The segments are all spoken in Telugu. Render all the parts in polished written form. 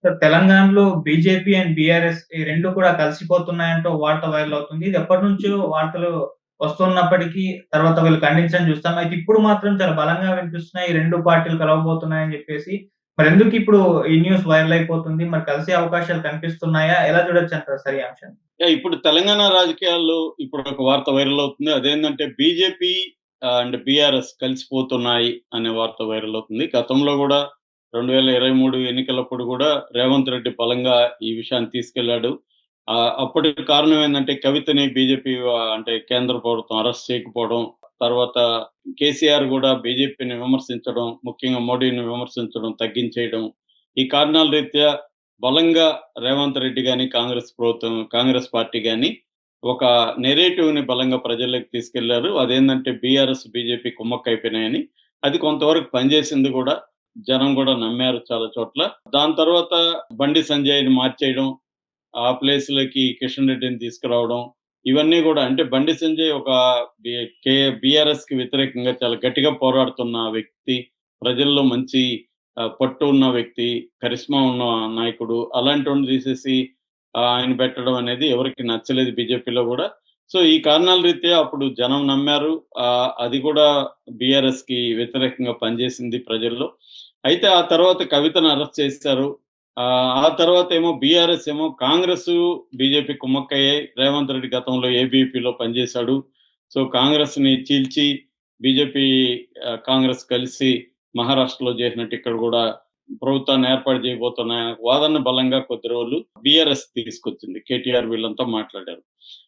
సో, తెలంగాణలో బీజేపీ అండ్ బీఆర్ఎస్ ఈ 2 కూడా కలిసిపోతున్నాయంటూ వార్త వైరల్ అవుతుంది. ఇది ఎప్పటినుంచో వార్తలు వస్తున్నప్పటికీ తర్వాత వీళ్ళు ఖండించడం చూస్తాం. అయితే ఇప్పుడు మాత్రం చాలా బలంగా వినిపిస్తున్నాయి. ఈ 2 పార్టీలు కలవబోతున్నాయని చెప్పేసి. మరెందుకిప్పుడు ఈ న్యూస్ వైరల్ అయిపోతుంది? మరి కలిసే అవకాశాలు కనిపిస్తున్నాయా? ఎలా చూడొచ్చంటారు సార్ ఈ అంశాన్ని? ఇప్పుడు తెలంగాణ రాజకీయాల్లో ఇప్పుడు ఒక వార్త వైరల్ అవుతుంది. అదేంటంటే బీజేపీ అండ్ బీఆర్ఎస్ కలిసిపోతున్నాయి అనే వార్త వైరల్ అవుతుంది. గతంలో గూడా 2023 ఎన్నికలప్పుడు గూడా రేవంత్ రెడ్డి బలంగా ఈ విషయాన్ని తీసుకెళ్లాడు. అప్పటికి కారణం ఏందంటే కవితని బీజేపీ అంటే కేంద్ర ప్రభుత్వం అరెస్ట్ చేయకపోవడం, తర్వాత కేసీఆర్ గూడా బీజేపీని విమర్శించడం, ముఖ్యంగా మోడీని విమర్శించడం తగ్గించేయడం. ఈ కారణాల రీత్యా బలంగా రేవంత్ రెడ్డి గాని, కాంగ్రెస్ పార్టీ గాని ఒక నెరేటివ్‌ని బలంగా ప్రజల్లోకి తీసుకెళ్లారు. అదేందంటే బీఆర్ఎస్, బీజేపీ కుమ్మక్కయిపోయినాయని. అది కొంతవరకు పనిచేసింది గూడా. జనం గూడా నమ్మారు చాలా చోట్ల. దాని తర్వాత బండి సంజయ్‌ని మార్చేయడం, ఆ ప్లేస్‌లోకి కిషన్ రెడ్డిని తీసుకురావడం. ఇవన్నీ గూడా అంటే బండి సంజయ్ ఒక బి కే బీఆర్ఎస్‌కి వ్యతిరేకంగా చాలా గట్టిగా పోరాడుతున్న వ్యక్తి. ప్రజల్లో మంచి పట్టు ఉన్న వ్యక్తి, కరిస్మా ఉన్న నాయకుడు. అలాంటోడిని తీసేసి ఆయన పెట్టడం అనేది ఎవరికీ నచ్చలేదు బీజేపీలో గూడా. సో, ఈ కారణాల రీత్యా అప్పుడు జనం నమ్మారు. అది గూడా బీఆర్ఎస్‌కి వ్యతిరేకంగా పనిచేసింది ప్రజల్లో. అయితే ఆ తర్వాత కవితను అరెస్ట్ చేసేశారు. ఆ తర్వాతేమో బీఆర్ఎస్ ఏమో కాంగ్రెసు, బీజేపీ కుమ్మక్కయ్యాయి. రేవంత్ రెడ్డి గతంలో ఏబీవీపీలో పనిచేశాడు. సో, కాంగ్రెస్‌ని చీల్చి బీజేపీ, కాంగ్రెస్ కలిసి మహారాష్ట్రలో చేసినట్టు ఇక్కడ గూడా ప్రభుత్వాన్ని ఏర్పాటు చేయబోతున్న వాదన బలంగా కొద్ది రోజులు బీఆర్ఎస్ తీసుకొచ్చింది. కేటీఆర్ వీళ్ళంతా మాట్లాడారు.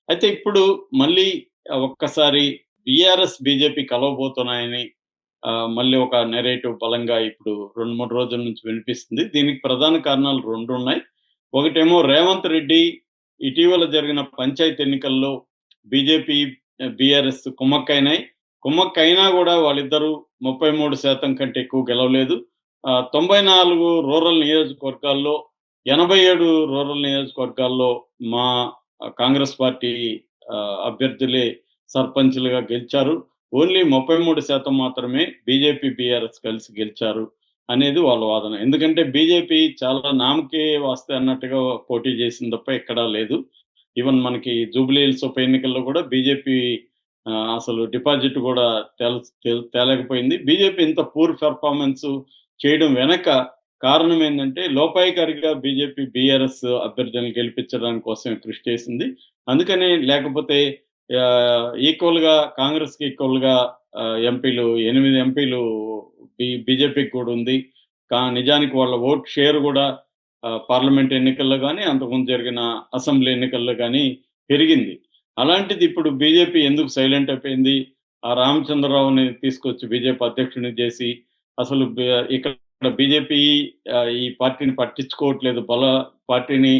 అయితే ఇప్పుడు మళ్ళీ ఒక్కసారి బీఆర్ఎస్, బీజేపీ కలవబోతున్నాయని మళ్ళీ ఒక నెరేటివ్ బలంగా ఇప్పుడు 2, 3 రోజుల నుంచి వినిపిస్తుంది. దీనికి ప్రధాన కారణాలు 2 ఉన్నాయి. ఒకటేమో రేవంత్ రెడ్డి ఇటీవల జరిగిన పంచాయతీ ఎన్నికల్లో బీజేపీ, బీఆర్ఎస్ కుమ్మక్కయినాయి. కుమ్మక్కయినా గూడా వాళ్ళిద్దరూ 33% కంటే ఎక్కువ గెలవలేదు. 94 రూరల్ నియోజకవర్గాల్లో 87 రూరల్ నియోజకవర్గాల్లో మా కాంగ్రెస్ పార్టీ అభ్యర్థులే సర్పంచులుగా గెలిచారు. ఓన్లీ 33% మాత్రమే బీజేపీ, బీఆర్ఎస్ కలిసి గెలిచారు అనేది వాళ్ళ వాదన. ఎందుకంటే బీజేపీ చాలా నామకే వాస్తే అన్నట్టుగా పోటీ చేసింది తప్ప ఎక్కడా లేదు. ఈవెన్ మనకి జూబ్లీ హిల్స్ ఉప ఎన్నికల్లో కూడా బీజేపీ అసలు డిపాజిట్ కూడా తేలేకపోయింది. బీజేపీ ఇంత పూర్ పెర్ఫార్మన్స్ చేయడం వెనక కారణం ఏందంటే లోపాయికారిగా బీజేపీ, బీఆర్ఎస్ అభ్యర్థులను గెలిపించడానికి కోసమే కృషి చేసింది. అందుకని లేకపోతే ఈక్వల్‌గా కాంగ్రెస్‌కి ఈక్వల్‌గా ఎంపీలు 8 ఎంపీలు బీజేపీకి కూడా ఉంది. నిజానికి వాళ్ళ ఓట్ షేర్ గూడా పార్లమెంట్ ఎన్నికల్లో గాని, అంతకుముందు జరిగిన అసెంబ్లీ ఎన్నికల్లో గాని పెరిగింది. అలాంటిది ఇప్పుడు బీజేపీ ఎందుకు సైలెంట్ అయిపోయింది? ఆ రామచంద్రరావుని తీసుకొచ్చి బీజేపీ అధ్యక్షుడిని చేసి అసలు ఇక్కడ బీజేపీ ఈ పార్టీని పట్టించుకోవట్లేదు. పార్టీని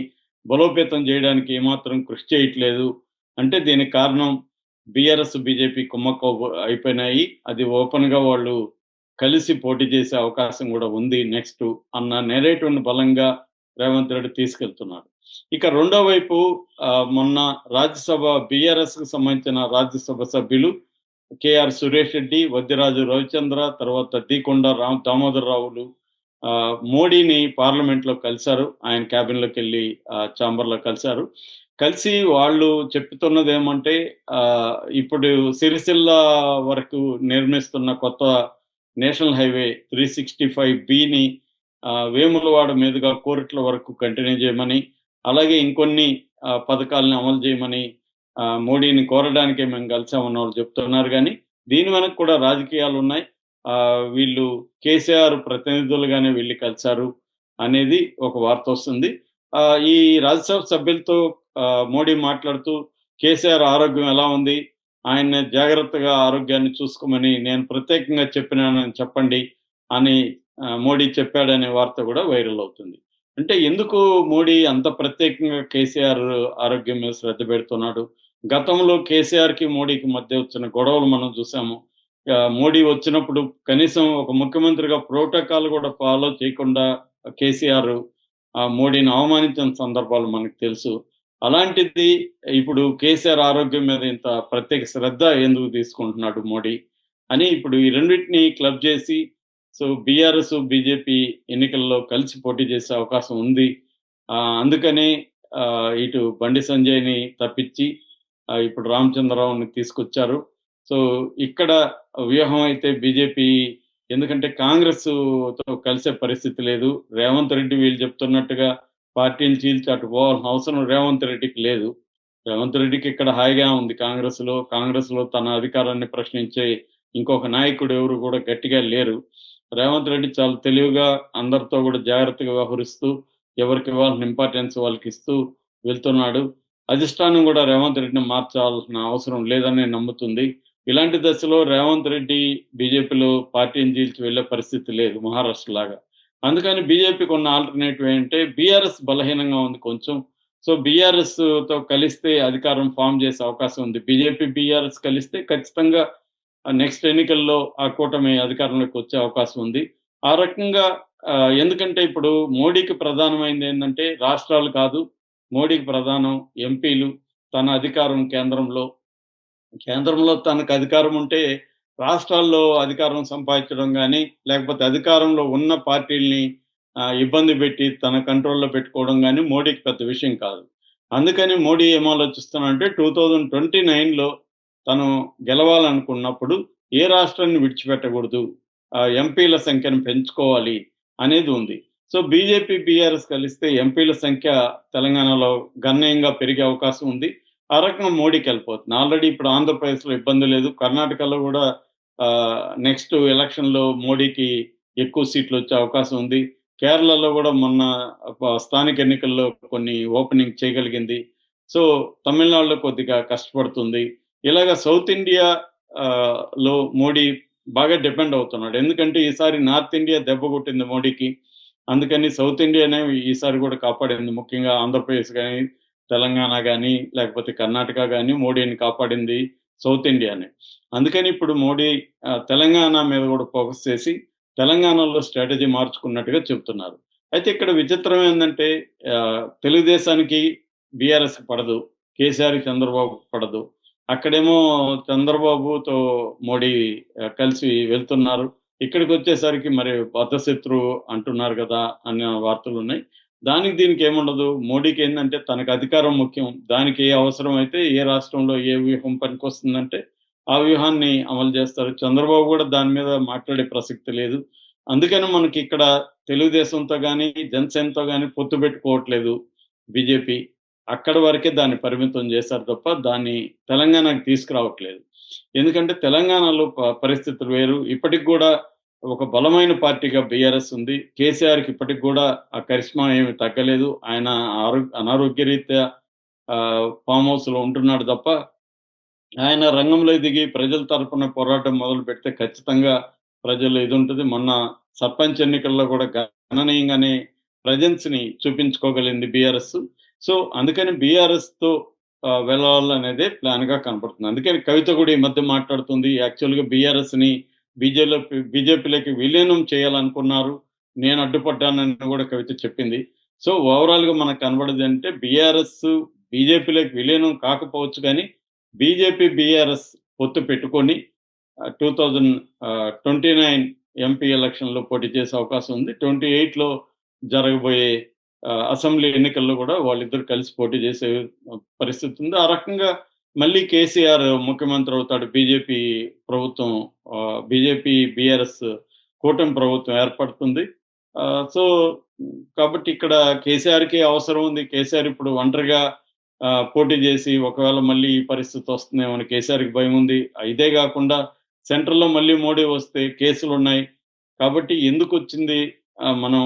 బలోపేతం చేయడానికి ఏమాత్రం కృషి చేయట్లేదు. అంటే దీనికి కారణం బీఆర్ఎస్, బీజేపీ కుమ్మక్కు అయిపోయినాయి. అది ఓపెన్‌గా వాళ్ళు కలిసి పోటీ చేసే అవకాశం గూడా ఉంది నెక్స్టు అన్న నెరేటివ్‌ని బలంగా రేవంత్ రెడ్డి తీసుకెళ్తున్నాడు. ఇక రెండో వైపు మొన్న రాజ్యసభ బీఆర్ఎస్‌కి సంబంధించిన రాజ్యసభ సభ్యులు కేఆర్ సురేష్ రెడ్డి, వద్దిరాజు రవిచంద్ర, తర్వాత దీకొండ దామోదరరావులు మోడీని పార్లమెంట్‌లో కలిసారు. ఆయన క్యాబిన్‌లోకెళ్ళి చాంబర్‌లో కలిసారు. కలిసి వాళ్ళు చెప్తున్నదేమంటే ఇప్పుడు సిరిసిల్ల వరకు నిర్మిస్తున్న కొత్త నేషనల్ హైవే 365బిని వేములవాడ మీదుగా కోరుట్ల వరకు కంటిన్యూ చేయమని, అలాగే ఇంకొన్ని పథకాలను అమలు చేయమని మోడీని కోరడానికే మేము కలిసామన్న వాళ్ళు చెప్తున్నారు గానీ, దీని వెనక కూడా రాజకీయాలున్నాయి. వీళ్ళు కేసీఆర్ ప్రతినిధులుగానే వెళ్లి కలిసారు అనేది ఒక వార్తొస్తుంది. ఈ రాజ్యసభ సభ్యులతో మోడీ మాట్లాడుతూ కేసీఆర్ ఆరోగ్యం ఎలా ఉంది? ఆయన్ని జాగ్రత్తగా ఆరోగ్యాన్ని చూసుకోమని నేను ప్రత్యేకంగా చెప్పినానని చెప్పండి అని మోడీ చెప్పాడనే వార్త గూడా వైరల్ అవుతుంది. అంటే ఎందుకు మోడీ అంత ప్రత్యేకంగా కేసీఆర్ ఆరోగ్యం మీద శ్రద్ధ పెడుతున్నాడు? గతంలో కేసీఆర్‌కి, మోడీకి మధ్య వచ్చిన గొడవలు మనం చూసాము. మోడీ వచ్చినప్పుడు కనీసం ఒక ముఖ్యమంత్రిగా ప్రోటోకాల్ గూడా ఫాలో చేయకుండా కేసీఆర్ మోడీని అవమానించిన సందర్భాలు మనకు తెలుసు. అలాంటిది ఇప్పుడు కేసీఆర్ ఆరోగ్యం మీద ఇంత ప్రత్యేక శ్రద్ధ ఎందుకు తీసుకుంటున్నాడు మోడీ అని ఇప్పుడు ఈ రెండిటిని క్లబ్ చేసి సో బీఆర్ఎస్ బీజేపీ ఎన్నికల్లో కలిసి పోటీ చేసే అవకాశం ఉంది. అందుకని ఇటు బండి సంజయ్ని తప్పించి ఇప్పుడు రామచంద్రరావుని తీసుకొచ్చారు. సో ఇక్కడ వ్యూహం అయితే బీజేపీ, ఎందుకంటే కాంగ్రెస్ తో కలిసే పరిస్థితి లేదు. రేవంత్ రెడ్డి వీళ్ళు చెప్తున్నట్టుగా పార్టీని చీల్చి అటు పోవాల్సిన అవసరం రేవంత్ రెడ్డికి లేదు. రేవంత్ రెడ్డికి ఇక్కడ హాయిగా ఉంది కాంగ్రెస్ లో తన అధికారాన్ని ప్రశ్నించే ఇంకొక నాయకుడు ఎవరు కూడా గట్టిగా లేరు. రేవంత్ రెడ్డి చాలా తెలివిగా అందరితో కూడా జాగ్రత్తగా వ్యవహరిస్తూ ఎవరికి ఇవ్వాల్సిన ఇంపార్టెన్స్ వాళ్ళకి ఇస్తూ వెళ్తున్నాడు. అధిష్టానం కూడా రేవంత్ రెడ్డిని మార్చాల్సిన అవసరం లేదని నమ్ముతుంది. ఇలాంటి దశలో రేవంత్ రెడ్డి బీజేపీలో పార్టీని చీల్చి వెళ్లే పరిస్థితి లేదు మహారాష్ట్ర లాగా. అందుకని బీజేపీకి ఉన్న ఆల్టర్నేటివ్ ఏంటంటే బీఆర్ఎస్ బలహీనంగా ఉంది కొంచెం. సో బీఆర్ఎస్ తో కలిస్తే అధికారం ఫామ్ చేసే అవకాశం ఉంది. బీజేపీ బీఆర్ఎస్ కలిస్తే ఖచ్చితంగా నెక్స్ట్ ఎన్నికల్లో ఆ కూటమి అధికారంలోకి వచ్చే అవకాశం ఉంది. ఆ రకంగా ఎందుకంటే ఇప్పుడు మోడీకి ప్రధానమైంది ఏంటంటే రాష్ట్రాలు కాదు, మోడీకి ప్రధానం ఎంపీలు. తన అధికారం కేంద్రంలో తనకు అధికారం ఉంటే రాష్ట్రాల్లో అధికారం సంపాదించడం గానీ, లేకపోతే అధికారంలో ఉన్న పార్టీల్ని ఇబ్బంది పెట్టి తన కంట్రోల్‌లో పెట్టుకోవడం గానీ మోడీకి పెద్ద విషయం కాదు. అందుకని మోడీ ఏం ఆలోచిస్తున్నాడంటే 2029లో తను గెలవాలనుకున్నప్పుడు ఏ రాష్ట్రాన్ని విడిచిపెట్టకూడదు. ఎంపీల సంఖ్యను పెంచుకోవాలి అనేది ఉంది. సో బీజేపీ, బీఆర్ఎస్ కలిస్తే ఎంపీల సంఖ్య తెలంగాణలో గణనీయంగా పెరిగే అవకాశం ఉంది. ఆ రకంగా మోడీకెళ్ళిపోతుంది. ఆల్రెడీ ఇప్పుడు ఆంధ్రప్రదేశ్‌లో ఇబ్బంది లేదు. కర్ణాటకలో గూడా నెక్స్ట్ ఎలక్షన్‌లో మోడీకి ఎక్కువ సీట్లొచ్చే అవకాశం ఉంది. కేరళలో గూడా మొన్న స్థానిక ఎన్నికల్లో కొన్ని ఓపెనింగ్ చేయగలిగింది. సో తమిళనాడులో కొద్దిగా కష్టపడుతుంది. ఇలాగ సౌత్ ఇండియా లో మోడీ బాగా డిపెండ్ అవుతున్నాడు. ఎందుకంటే ఈసారి నార్త్ ఇండియా దెబ్బ కొట్టింది మోడీకి. అందుకని సౌత్ ఇండియానే ఈసారి గూడా కాపాడింది. ముఖ్యంగా ఆంధ్రప్రదేశ్ గాని, తెలంగాణ గాని, లేకపోతే కర్ణాటక గాని మోడీని కాపాడింది సౌత్ ఇండియానే. అందుకని ఇప్పుడు మోడీ తెలంగాణ మీద గూడా ఫోకస్ చేసి, తెలంగాణలో స్ట్రాటజీ మార్చుకున్నట్టుగా చెప్తున్నారు. అయితే ఇక్కడ విచిత్రం ఏందంటే తెలుగుదేశానికి బీఆర్ఎస్‌కి పడదు. కేసీఆర్‌కి చంద్రబాబుకి పడదు. అక్కడేమో చంద్రబాబుతో మోడీ కలిసి వెళ్తున్నారు. ఇక్కడికొచ్చేసరికి మరి బద్ధశత్రువు అంటున్నారు గదా! అన్న వార్తలున్నాయి. దానికి దీనికి ఏముండదు. మోడీకేందంటే తనకు అధికారం ముఖ్యం. దానికి ఏ అవసరమైతే ఏ రాష్ట్రంలో ఏ వ్యూహం పనికొస్తుందంటే ఆ వ్యూహాన్ని అమలు చేస్తారు. చంద్రబాబు గూడా దాని మీద మాట్లాడే ప్రసక్తి లేదు. అందుకని మనకిక్కడ తెలుగుదేశంతో గాని, జనసేనతో గాని పొత్తు పెట్టుకోవట్లేదు బీజేపీ. అక్కడి వరకే దాన్ని పరిమితం చేశారు తప్ప దాన్ని తెలంగాణకి తీసుకురావట్లేదు. ఎందుకంటే తెలంగాణలో పరిస్థితులు వేరు. ఇప్పటికి గూడా ఒక బలమైన పార్టీగా బీఆర్ఎస్ ఉంది. కేసీఆర్‌కి ఇప్పటికి గూడా ఆ కరిష్మా ఏమి తగ్గలేదు. ఆయన అనారోగ్యరీత్యా ఫామ్ హౌస్‌లో ఉంటున్నాడు తప్ప, ఆయన రంగంలో దిగి ప్రజల తరపున పోరాటం మొదలుపెడితే ఖచ్చితంగా ప్రజల్లో ఇదుంటది. మొన్న సర్పంచ్ ఎన్నికల్లో గూడా గణనీయంగానే ప్రెజెన్స్‌ని చూపించుకోగలిగింది బీఆర్ఎస్. సో అందుకని బీఆర్ఎస్‌తో వెళ్ళాలనేదే ప్లాన్‌గా కనపడుతుంది. అందుకని కవిత గూడా ఈ మధ్య మాట్లాడుతుంది. యాక్చువల్‌గా బీఆర్ఎస్‌ని బీజేపీలోకి విలీనం చేయాలనుకున్నారు. నేను అడ్డుపడ్డానని గూడా కవిత చెప్పింది. సో ఓవరాల్‌గా మనకు కనబడేదంటే బీఆర్ఎస్ బీజేపీలోకి విలీనం కాకపోవచ్చు గానీ, బీజేపీ, బీఆర్ఎస్ పొత్తు పెట్టుకొని 2029 ఎంపీ ఎలక్షన్‌లో పోటీ చేసే అవకాశం ఉంది. 28లో జరగబోయే అసెంబ్లీ ఎన్నికల్లో గూడా వాళ్ళిద్దరూ కలిసి పోటీ చేసే పరిస్థితి ఉంది. ఆ రకంగా మళ్ళీ కేసీఆర్ ముఖ్యమంత్రి అవుతాడు. ప్రభుత్వం బీజేపీ, బీఆర్ఎస్ కూటమి ప్రభుత్వం ఏర్పడుతుంది. సో కాబట్టి ఇక్కడ కేసీఆర్‌కి అవసరం ఉంది. కేసీఆర్ ఇప్పుడు ఒంటరిగా పోటీ చేసి ఒకవేళ మళ్ళీ ఈ పరిస్థితి వస్తుందేమో అని కేసీఆర్‌కి భయముంది. ఇదే గాకుండా సెంట్రల్‌లో మళ్ళీ మోడీ వస్తే కేసులున్నాయి. కాబట్టి ఎందుకొచ్చింది మనం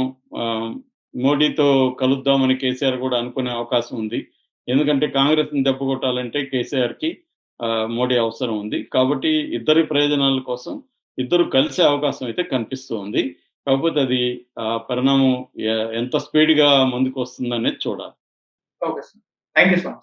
మోడీతో కలుద్దామని కేసీఆర్ గూడా అనుకునే అవకాశం ఉంది. ఎందుకంటే కాంగ్రెస్‌ని దెబ్బ కొట్టాలంటే కేసీఆర్‌కి మోడీ అవసరం ఉంది. కాబట్టి ఇద్దరి ప్రయోజనాల కోసం ఇద్దరు కలిసే అవకాశం అయితే కనిపిస్తూ ఉంది. కాకపోతే అది పరిణామం ఎంత స్పీడ్‌గా ముందుకొస్తుందనేది చూడాలి. Okay sir. Thank you so much.